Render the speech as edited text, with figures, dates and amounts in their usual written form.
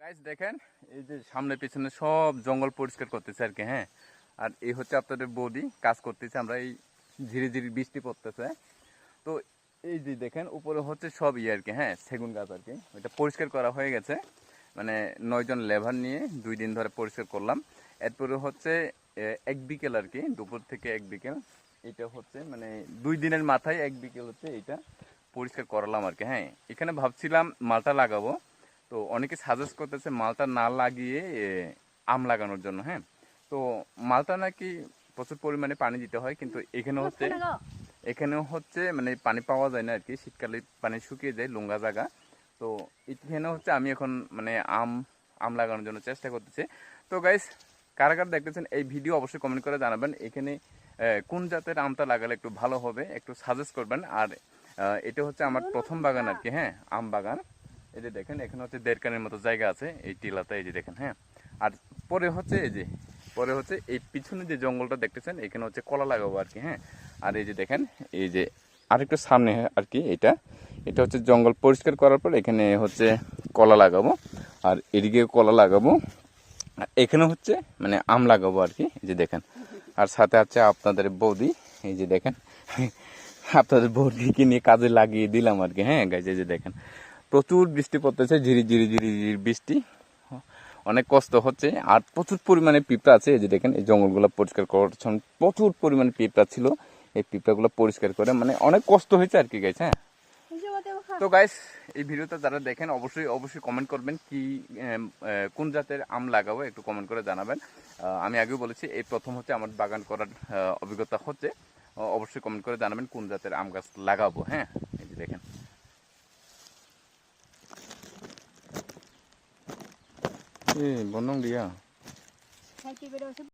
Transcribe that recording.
Guys দেখেন এই যে সামনে পিছনে সব জঙ্গল পরিষ্কার করতেছে আর কি। হ্যাঁ, আর এই হচ্ছে আপনাদের বৌদি কাজ করতেছে। আমরা এই ঝিরি ঝিরি বৃষ্টি পড়তেছে, তো এই যে দেখেন উপরে হচ্ছে সব ইয়ে আর কি। হ্যাঁ, সেগুন গাছ আর কি, এটা পরিষ্কার করা হয়ে গেছে। মানে 9 জন লেবার নিয়ে 2 দিন ধরে পরিষ্কার করলাম। এরপরে হচ্ছে এক বিকেল আর কি, দুপুর থেকে এক বিকেল, এটা হচ্ছে মানে 2 দিনের মাথায় এক বিকেল হচ্ছে এটা পরিষ্কার করালাম আর কি। হ্যাঁ, এখানে ভাবছিলাম মালটা লাগাবো, তো অনেকে সাজেস্ট করতেছে মালটা না লাগিয়ে আম লাগানোর জন্য। হ্যাঁ, তো মালটা নাকি প্রচুর পরিমাণে পানি দিতে হয়, কিন্তু এখানেও হচ্ছে মানে পানি পাওয়া যায় না আর কি, শীতকালে পানি শুকিয়ে যায় লুঙ্গা জায়গা। তো এখানে হচ্ছে আমি এখন মানে আম লাগানোর জন্য চেষ্টা করতেছি। তো গাইস, কারা কারা দেখতেছেন এই ভিডিও অবশ্যই কমেন্ট করে জানাবেন এখানে কোন জাতের আমটা লাগালে একটু ভালো হবে, একটু সাজেস্ট করবেন। আর এটা হচ্ছে আমার প্রথম বাগান আর কি। হ্যাঁ, আম বাগান। এই যে দেখেন এখানে হচ্ছে 1.5 কানের মতো জায়গা আছে এই টিলাতে, এই যে দেখেন। হ্যাঁ, আর পরে হচ্ছে এই পিছনে যে জঙ্গলটা দেখতেছেন এখানে হচ্ছে কলা লাগাবো আর কি। হ্যাঁ, আর এই যে দেখেন এই যে আরেকটু সামনে আর কি, এটা হচ্ছে জঙ্গল পরিষ্কার করার পর এখানে হচ্ছে কলা লাগাবো, আর এদিকে কলা লাগাবো, আর এখানে হচ্ছে মানে আম লাগাবো আর কি। এই যে দেখেন, আর সাথে আছে আপনাদের বৌদি, এই যে দেখেন আপনাদের বৌদিকে নিয়ে কাজে লাগিয়ে দিলাম আর কি। হ্যাঁ গাইজ, এই যে দেখেন প্রচুর বৃষ্টি পড়তেছে, ঝিরি ঝিরি ঝিরি ঝিরি বৃষ্টি, অনেক কষ্ট হচ্ছে। আর প্রচুর পরিমাণে পিঁপড়া আছে, এই যে দেখেন এই জঙ্গলগুলো পরিষ্কার করার জন্য প্রচুর পরিমাণে পিঁপড়া ছিল। এই পিঁপড়াগুলো পরিষ্কার করে মানে অনেক কষ্ট হয়েছে আর কি গাইজ। হ্যাঁ, তো গাইস এই ভিডিওটা যারা দেখেন অবশ্যই কমেন্ট করবেন কি কোন জাতের আম লাগাবো, একটু কমেন্ট করে জানাবেন। আমি আগেও বলেছি এই প্রথম হচ্ছে আমার বাগান করার অভিজ্ঞতা হচ্ছে। অবশ্যই কমেন্ট করে জানাবেন কোন জাতের আম গাছ লাগাবো। হ্যাঁ, এই যে দেখেন বন্ধং দিয়া